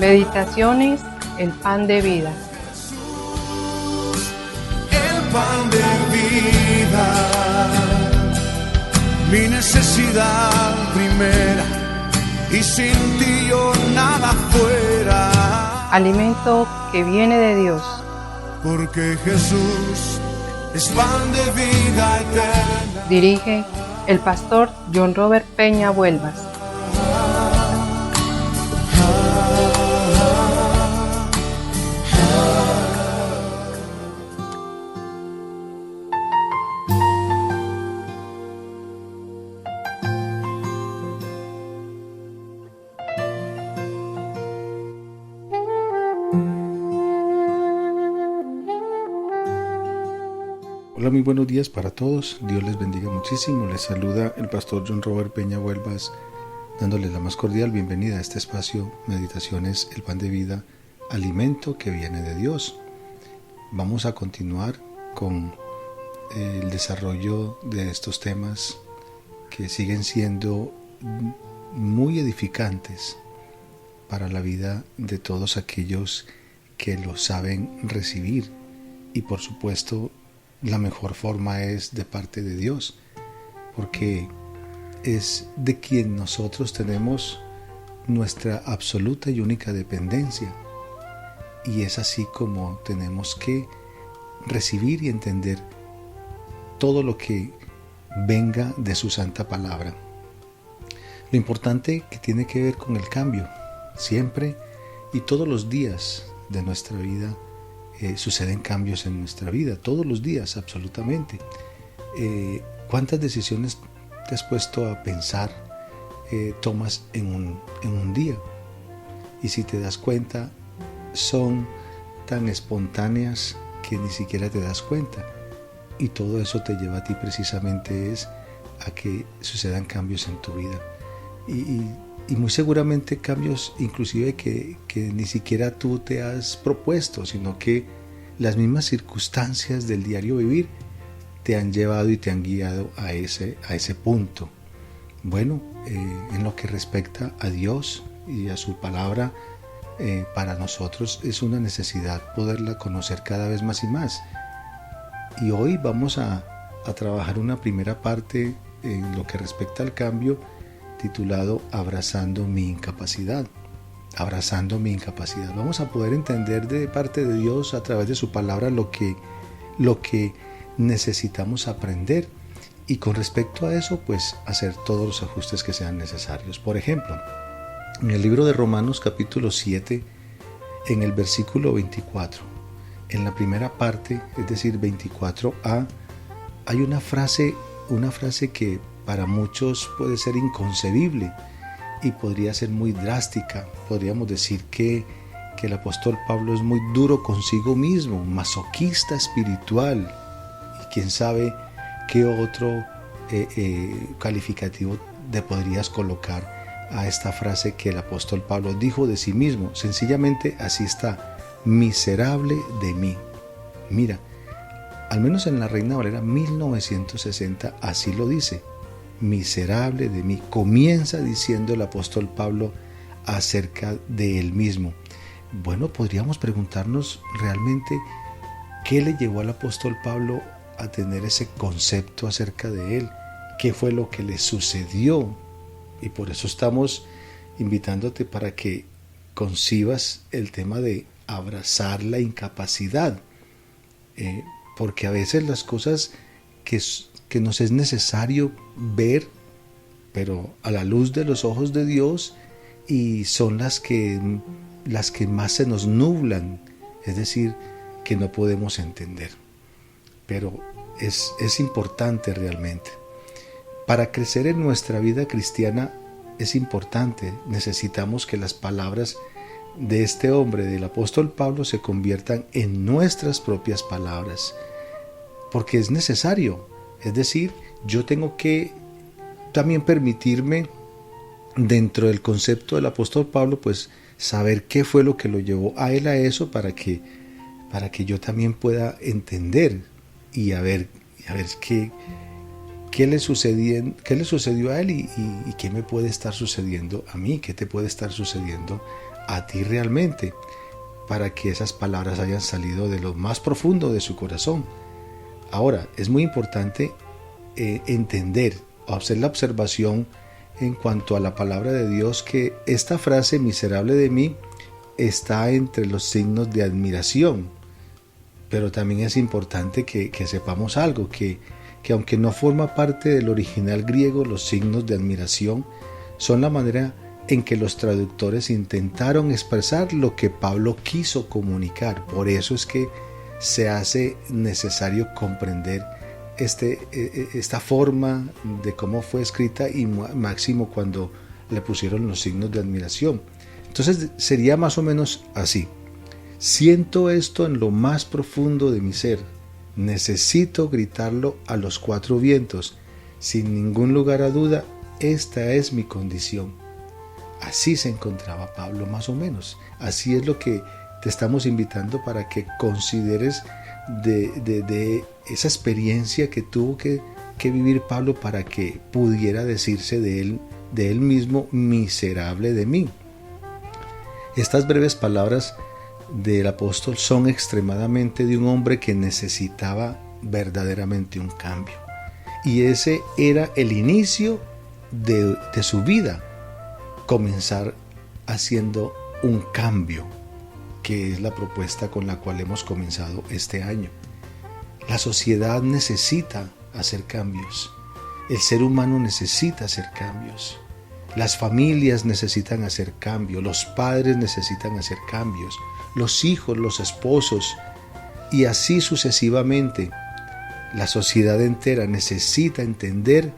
Meditaciones, el pan de vida. El pan de vida, mi necesidad primera, y sin ti yo nada fuera. Alimento que viene de Dios. Porque Jesús es pan de vida eterna. Dirige el pastor John Robert Peña Vuelvas. Hola, muy buenos días para todos. Dios les bendiga muchísimo. Les saluda el pastor John Robert Peña Vuelvas, dándoles la más cordial bienvenida a este espacio Meditaciones, el pan de vida, alimento que viene de Dios. Vamos a continuar con el desarrollo de estos temas que siguen siendo muy edificantes para la vida de todos aquellos que lo saben recibir, y por supuesto la mejor forma es de parte de Dios, porque es de quien nosotros tenemos nuestra absoluta y única dependencia, y es así como tenemos que recibir y entender todo lo que venga de su santa palabra. Lo importante que tiene que ver con el cambio, siempre y todos los días de nuestra vida suceden cambios en nuestra vida, todos los días, absolutamente. ¿Cuántas decisiones te has puesto a pensar tomas en un día? Y si te das cuenta, son tan espontáneas que ni siquiera te das cuenta. Y todo eso te lleva a ti precisamente a que sucedan cambios en tu vida. Y muy seguramente cambios inclusive que ni siquiera tú te has propuesto, sino que las mismas circunstancias del diario vivir te han llevado y te han guiado a ese punto. Bueno, en lo que respecta a Dios y a su palabra, para nosotros es una necesidad poderla conocer cada vez más y más. Y hoy vamos a trabajar una primera parte en lo que respecta al cambio, titulado Abrazando mi incapacidad. Abrazando mi incapacidad. Vamos a poder entender de parte de Dios a través de su palabra lo que necesitamos aprender, y con respecto a eso pues hacer todos los ajustes que sean necesarios. Por ejemplo, en el libro de Romanos capítulo 7, en el versículo 24, en la primera parte, es decir 24a, hay una frase que para muchos puede ser inconcebible y podría ser muy drástica. Podríamos decir que el apóstol Pablo es muy duro consigo mismo, masoquista espiritual, y quién sabe qué otro calificativo le podrías colocar a esta frase que el apóstol Pablo dijo de sí mismo. Sencillamente así está: miserable de mí. Mira, al menos en la Reina Valera 1960 así lo dice: miserable de mí. Comienza diciendo el apóstol Pablo acerca de él mismo. Bueno, podríamos preguntarnos realmente qué le llevó al apóstol Pablo a tener ese concepto acerca de él, qué fue lo que le sucedió, y por eso estamos invitándote para que concibas el tema de abrazar la incapacidad, porque a veces las cosas que nos es necesario ver, pero a la luz de los ojos de Dios, y son las que más se nos nublan, es decir, que no podemos entender. Pero es importante realmente. Para crecer en nuestra vida cristiana es importante, necesitamos que las palabras de este hombre, del apóstol Pablo, se conviertan en nuestras propias palabras, porque es necesario. Es decir, yo tengo que también permitirme, dentro del concepto del apóstol Pablo, pues saber qué fue lo que lo llevó a él a eso, para que yo también pueda entender y a ver qué le sucedió a él y qué me puede estar sucediendo a mí, qué te puede estar sucediendo a ti realmente, para que esas palabras hayan salido de lo más profundo de su corazón. Ahora, es muy importante entender, hacer la observación en cuanto a la palabra de Dios, que esta frase miserable de mí está entre los signos de admiración, pero también es importante que sepamos algo, que aunque no forma parte del original griego, los signos de admiración son la manera en que los traductores intentaron expresar lo que Pablo quiso comunicar. Por eso es que se hace necesario comprender esta forma de cómo fue escrita, y máximo cuando le pusieron los signos de admiración. Entonces sería más o menos así: siento esto en lo más profundo de mi ser, necesito gritarlo a los cuatro vientos, sin ningún lugar a duda, esta es mi condición. Así se encontraba Pablo, más o menos. Así es lo que te estamos invitando para que consideres de esa experiencia que tuvo que vivir Pablo para que pudiera decirse de él mismo: miserable de mí. Estas breves palabras del apóstol son extremadamente de un hombre que necesitaba verdaderamente un cambio. Y ese era el inicio de su vida, comenzar haciendo un cambio, que es la propuesta con la cual hemos comenzado este año. La sociedad necesita hacer cambios, el ser humano necesita hacer cambios, las familias necesitan hacer cambios, los padres necesitan hacer cambios, los hijos, los esposos, y así sucesivamente. La sociedad entera necesita entender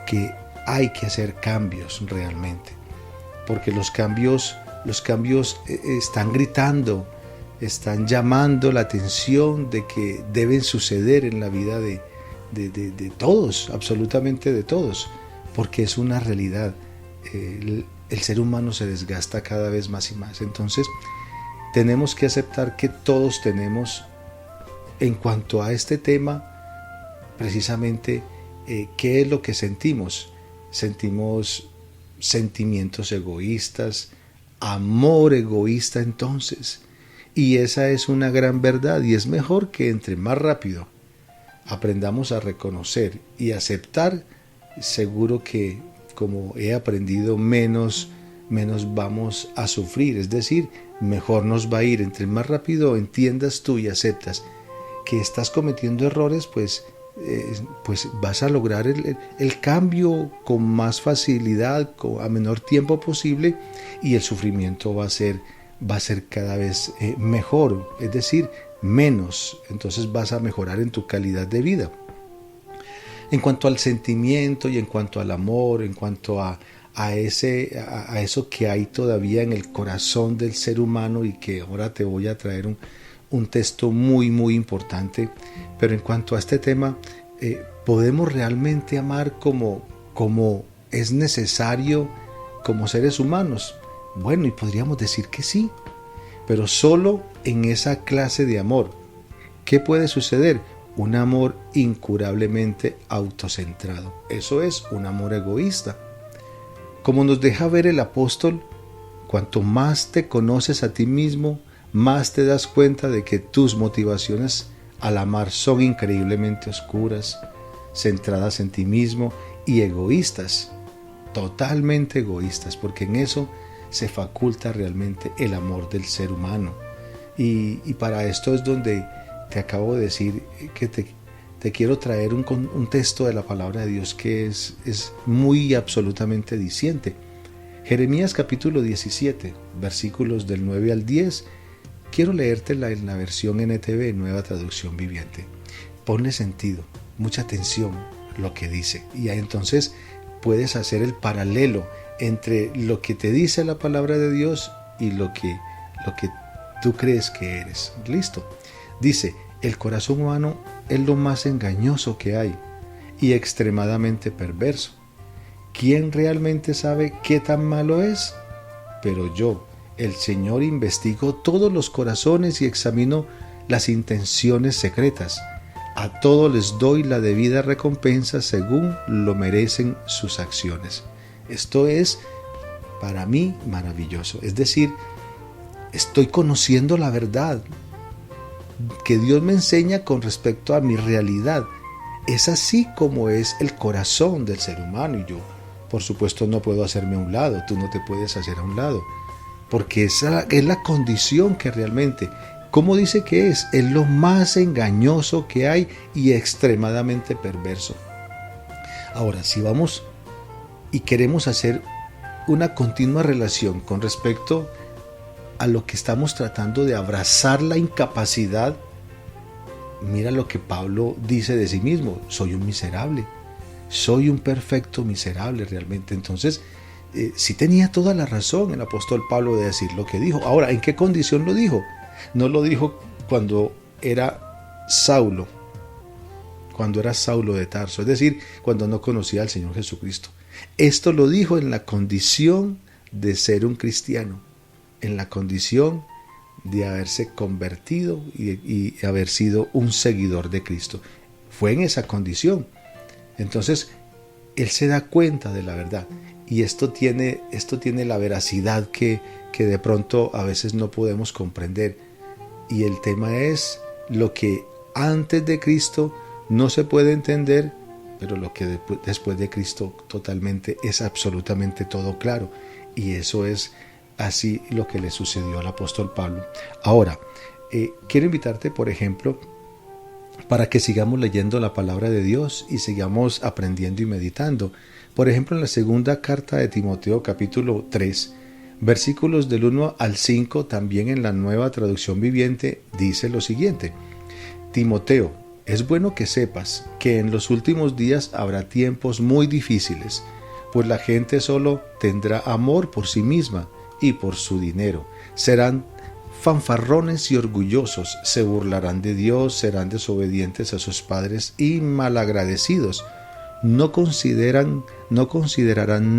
que hay que hacer cambios realmente, porque los cambios están gritando, están llamando la atención de que deben suceder en la vida de todos, absolutamente de todos, porque es una realidad. El ser humano se desgasta cada vez más y más. Entonces tenemos que aceptar que todos tenemos, en cuanto a este tema, precisamente qué es lo que sentimos. Sentimos sentimientos egoístas, amor egoísta entonces, y esa es una gran verdad, y es mejor que entre más rápido aprendamos a reconocer y aceptar, seguro que, como he aprendido, menos vamos a sufrir, es decir, mejor nos va a ir. Entre más rápido entiendas tú y aceptas que estás cometiendo errores, pues vas a lograr el cambio con más facilidad, a menor tiempo posible, y el sufrimiento va a ser cada vez mejor, es decir, menos. Entonces vas a mejorar en tu calidad de vida. En cuanto al sentimiento y en cuanto al amor, en cuanto a eso que hay todavía en el corazón del ser humano, y que ahora te voy a traer un texto muy muy importante, pero en cuanto a este tema, ¿podemos realmente amar como es necesario como seres humanos? Bueno, y podríamos decir que sí, pero solo en esa clase de amor. ¿Qué puede suceder? Un amor incurablemente autocentrado. Eso es un amor egoísta. Como nos deja ver el apóstol, cuanto más te conoces a ti mismo, más te das cuenta de que tus motivaciones al amar son increíblemente oscuras, centradas en ti mismo y egoístas, totalmente egoístas, porque en eso se faculta realmente el amor del ser humano. Y para esto es donde te acabo de decir que te quiero traer un texto de la palabra de Dios que es muy absolutamente diciente. Jeremías capítulo 17, versículos del 9 al 10. Quiero leértela en la versión NTV, Nueva Traducción Viviente. Ponle sentido, mucha atención lo que dice, y entonces puedes hacer el paralelo entre lo que te dice la palabra de Dios y lo que tú crees que eres. ¿Listo? Dice: el corazón humano es lo más engañoso que hay y extremadamente perverso. ¿Quién realmente sabe qué tan malo es? Pero yo, el Señor, investigo todos los corazones y examino las intenciones secretas. A todos les doy la debida recompensa según lo merecen sus acciones. Esto es para mí maravilloso. Es decir, estoy conociendo la verdad que Dios me enseña con respecto a mi realidad. Es así como es el corazón del ser humano, y yo, por supuesto, no puedo hacerme a un lado, tú no te puedes hacer a un lado, porque esa es la condición que realmente, ¿cómo dice que es? Es lo más engañoso que hay y extremadamente perverso. Ahora, si vamos y queremos hacer una continua relación con respecto a lo que estamos tratando de abrazar la incapacidad, mira lo que Pablo dice de sí mismo: soy un miserable, soy un perfecto miserable realmente. Entonces, sí tenía toda la razón el apóstol Pablo de decir lo que dijo. Ahora, ¿en qué condición lo dijo? No lo dijo cuando era Saulo de Tarso, es decir, cuando no conocía al Señor Jesucristo. Esto lo dijo en la condición de ser un cristiano, en la condición de haberse convertido y haber sido un seguidor de Cristo. Fue en esa condición. Entonces, él se da cuenta de la verdad. Y esto tiene la veracidad que de pronto a veces no podemos comprender. Y el tema es lo que antes de Cristo no se puede entender, pero lo que después de Cristo totalmente es absolutamente todo claro. Y eso es así lo que le sucedió al apóstol Pablo. Ahora, quiero invitarte, por ejemplo, para que sigamos leyendo la palabra de Dios y sigamos aprendiendo y meditando. Por ejemplo, en la segunda carta de Timoteo, capítulo 3, versículos del 1 al 5, también en la Nueva Traducción Viviente, dice lo siguiente: Timoteo, es bueno que sepas que en los últimos días habrá tiempos muy difíciles, pues la gente solo tendrá amor por sí misma y por su dinero. Serán fanfarrones y orgullosos, se burlarán de Dios, serán desobedientes a sus padres y malagradecidos. No considerarán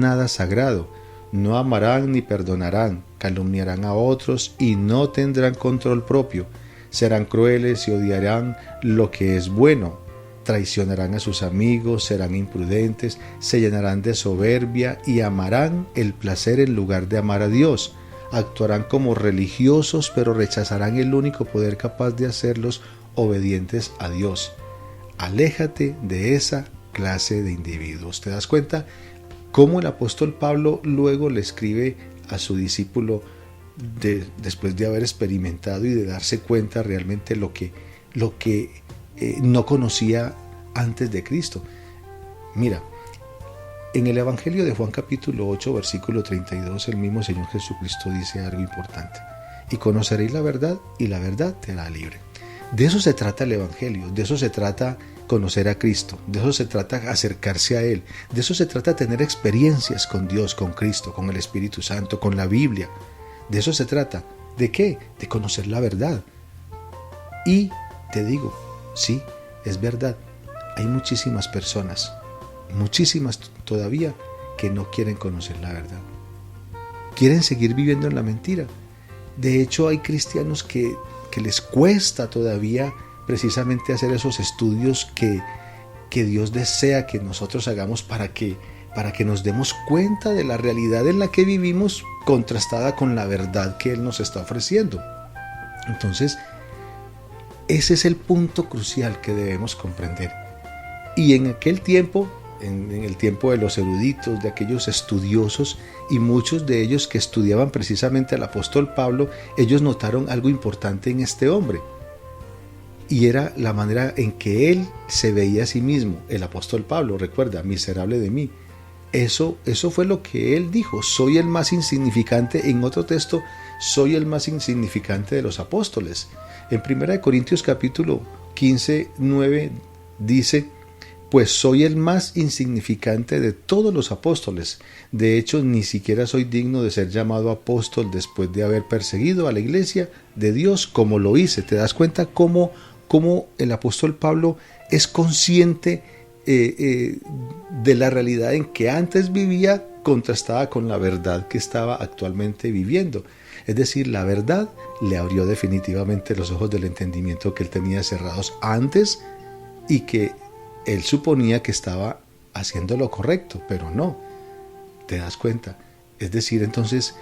nada sagrado, no amarán ni perdonarán, calumniarán a otros y no tendrán control propio. Serán crueles y odiarán lo que es bueno. Traicionarán a sus amigos, serán imprudentes, se llenarán de soberbia y amarán el placer en lugar de amar a Dios. Actuarán como religiosos, pero rechazarán el único poder capaz de hacerlos obedientes a Dios. Aléjate de esa clase de individuos. ¿Te das cuenta cómo el apóstol Pablo luego le escribe a su discípulo después de haber experimentado y de darse cuenta realmente lo que no conocía antes de Cristo? Mira, en el Evangelio de Juan capítulo 8, versículo 32, el mismo Señor Jesucristo dice algo importante: y conoceréis la verdad, y la verdad te hará libre. De eso se trata el Evangelio, de eso se trata conocer a Cristo, de eso se trata acercarse a Él, de eso se trata tener experiencias con Dios, con Cristo, con el Espíritu Santo, con la Biblia. De eso se trata. ¿De qué? De conocer la verdad. Y te digo, sí, es verdad, hay muchísimas personas, muchísimas todavía, que no quieren conocer la verdad. Quieren seguir viviendo en la mentira. De hecho, hay cristianos que les cuesta todavía precisamente hacer esos estudios que Dios desea que nosotros hagamos para que nos demos cuenta de la realidad en la que vivimos, contrastada con la verdad que Él nos está ofreciendo. Entonces, ese es el punto crucial que debemos comprender. Y en aquel tiempo, en el tiempo de los eruditos, de aquellos estudiosos, y muchos de ellos que estudiaban precisamente al apóstol Pablo, ellos notaron algo importante en este hombre. Y era la manera en que él se veía a sí mismo. El apóstol Pablo, recuerda, miserable de mí. Eso fue lo que él dijo: soy el más insignificante. En otro texto, soy el más insignificante de los apóstoles. En 1 Corintios capítulo 15, 9 dice: pues soy el más insignificante de todos los apóstoles. De hecho, ni siquiera soy digno de ser llamado apóstol después de haber perseguido a la iglesia de Dios como lo hice. ¿Te das cuenta cómo el apóstol Pablo es consciente de la realidad en que antes vivía, contrastada con la verdad que estaba actualmente viviendo? Es decir, la verdad le abrió definitivamente los ojos del entendimiento que él tenía cerrados antes y que él suponía que estaba haciendo lo correcto, pero no. ¿Te das cuenta? Es decir, entonces,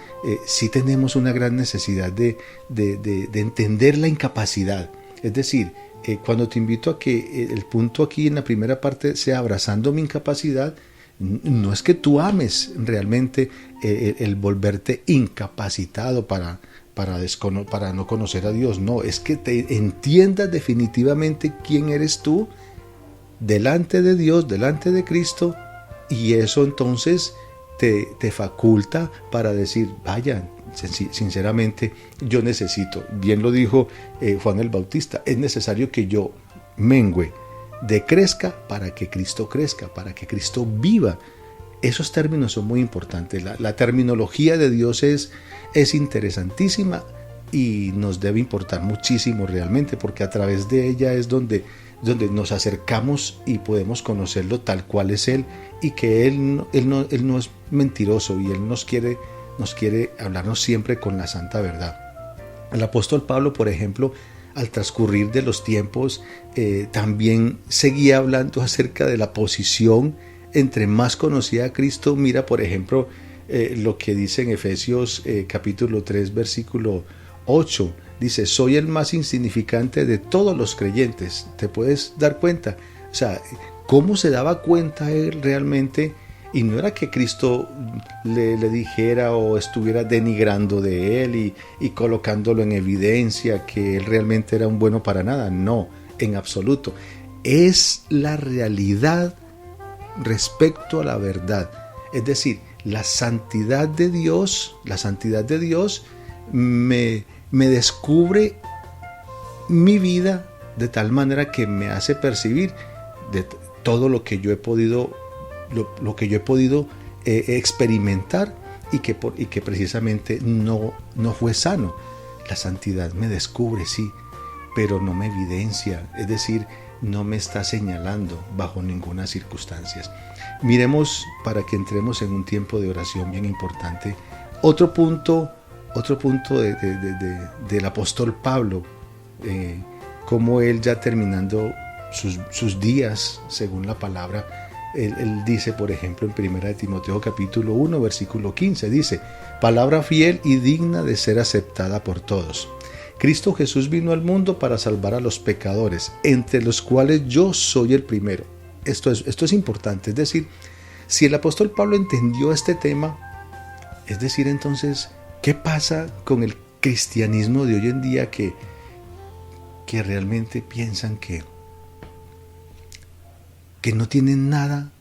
sí tenemos una gran necesidad de entender la incapacidad. Es decir, cuando te invito a que el punto aquí en la primera parte sea abrazando mi incapacidad, no es que tú ames realmente el volverte incapacitado para no conocer a Dios. No, es que te entiendas definitivamente quién eres tú delante de Dios, delante de Cristo, y eso entonces te faculta para decir, vaya, sinceramente yo necesito, bien lo dijo Juan el Bautista, es necesario que yo mengüe, decrezca para que Cristo crezca, para que Cristo viva. Esos términos son muy importantes. La terminología de Dios es interesantísima y nos debe importar muchísimo realmente, porque a través de ella es donde nos acercamos y podemos conocerlo tal cual es Él, y que Él no es mentiroso, y Él nos quiere hablarnos siempre con la santa verdad. El apóstol Pablo, por ejemplo, al transcurrir de los tiempos, también seguía hablando acerca de la posición entre más conocía a Cristo. Mira, por ejemplo, lo que dice en Efesios capítulo 3, versículo 8. Dice, soy el más insignificante de todos los creyentes. ¿Te puedes dar cuenta? O sea, ¿cómo se daba cuenta él realmente? Y no era que Cristo le dijera o estuviera denigrando de él y colocándolo en evidencia que él realmente era un bueno para nada. No, en absoluto. Es la realidad respecto a la verdad. Es decir, la santidad de Dios me descubre mi vida de tal manera que me hace percibir de todo lo que yo he podido experimentar y que precisamente no fue sano. La santidad me descubre, sí, pero no me evidencia, es decir, no me está señalando bajo ninguna circunstancia. Miremos, para que entremos en un tiempo de oración bien importante, otro punto del apóstol Pablo, como él, ya terminando sus días según la palabra, él dice, por ejemplo, en 1 Timoteo capítulo 1, versículo 15, dice, palabra fiel y digna de ser aceptada por todos. Cristo Jesús vino al mundo para salvar a los pecadores, entre los cuales yo soy el primero. Esto es importante, es decir, si el apóstol Pablo entendió este tema, es decir, entonces, ¿qué pasa con el cristianismo de hoy en día que realmente piensan que no tienen nada,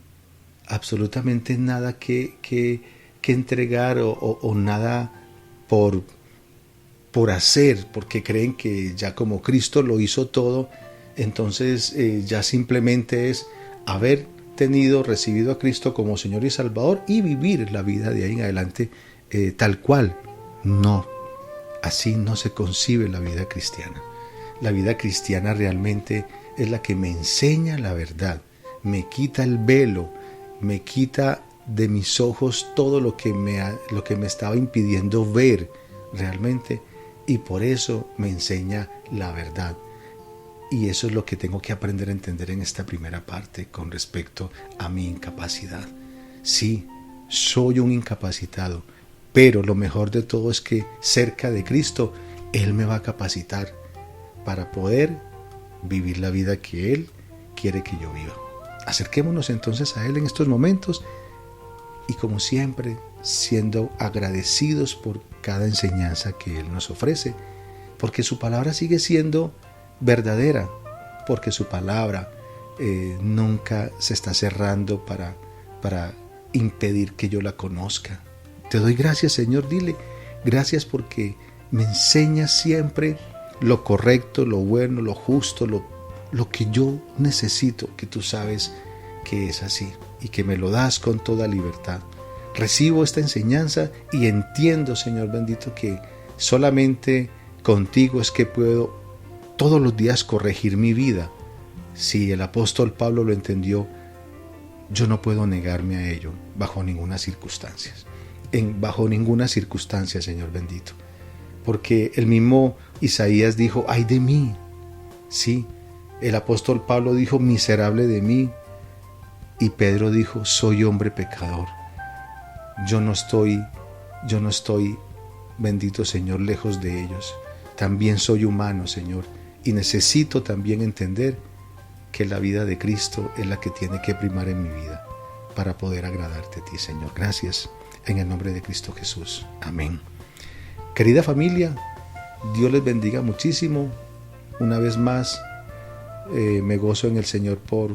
absolutamente nada que entregar o nada por hacer, porque creen que ya como Cristo lo hizo todo, entonces ya simplemente es haber recibido a Cristo como Señor y Salvador y vivir la vida de ahí en adelante tal cual? No, así no se concibe la vida cristiana. La vida cristiana realmente es la que me enseña la verdad, me quita el velo, me quita de mis ojos todo lo que me estaba impidiendo ver realmente, y por eso me enseña la verdad. Y eso es lo que tengo que aprender a entender en esta primera parte con respecto a mi incapacidad. Sí, soy un incapacitado, pero lo mejor de todo es que cerca de Cristo, Él me va a capacitar para poder vivir la vida que Él quiere que yo viva. Acerquémonos entonces a Él en estos momentos y, como siempre, siendo agradecidos por cada enseñanza que Él nos ofrece, porque su palabra sigue siendo verdadera, porque su palabra nunca se está cerrando para impedir que yo la conozca. Te doy gracias, Señor, dile gracias porque me enseñas siempre lo correcto, lo bueno, lo justo, lo que yo necesito, que tú sabes que es así y que me lo das con toda libertad. Recibo esta enseñanza y entiendo, Señor bendito, que solamente contigo es que puedo todos los días corregir mi vida. Si el apóstol Pablo lo entendió, yo no puedo negarme a ello bajo ninguna circunstancia. Bajo ninguna circunstancia, Señor bendito. Porque el mismo Isaías dijo, ¡ay de mí! Sí, el apóstol Pablo dijo, miserable de mí. Y Pedro dijo, soy hombre pecador. Yo no estoy yo no estoy, bendito Señor, lejos de ellos. También soy humano, Señor, y necesito también entender que la vida de Cristo es la que tiene que primar en mi vida para poder agradarte a ti, Señor. Gracias, en el nombre de Cristo Jesús. Amén. Querida familia, Dios les bendiga muchísimo. Una vez más, me gozo en el Señor por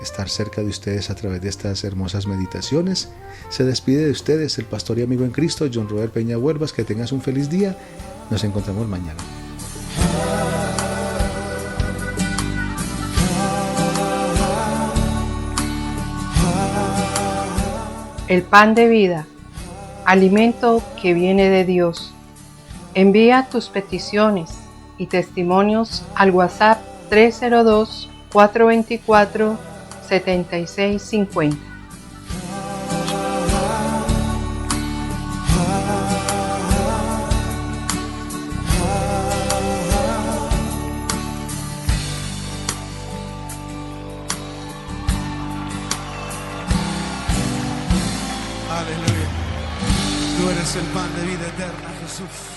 estar cerca de ustedes a través de estas hermosas meditaciones. Se despide de ustedes el pastor y amigo en Cristo, John Robert Peña Huelvas. Que tengas un feliz día. Nos encontramos mañana. El pan de vida, alimento que viene de Dios. Envía tus peticiones y testimonios al WhatsApp 302-424-7650. Aleluya. Tú eres el pan de vida eterna, Jesús.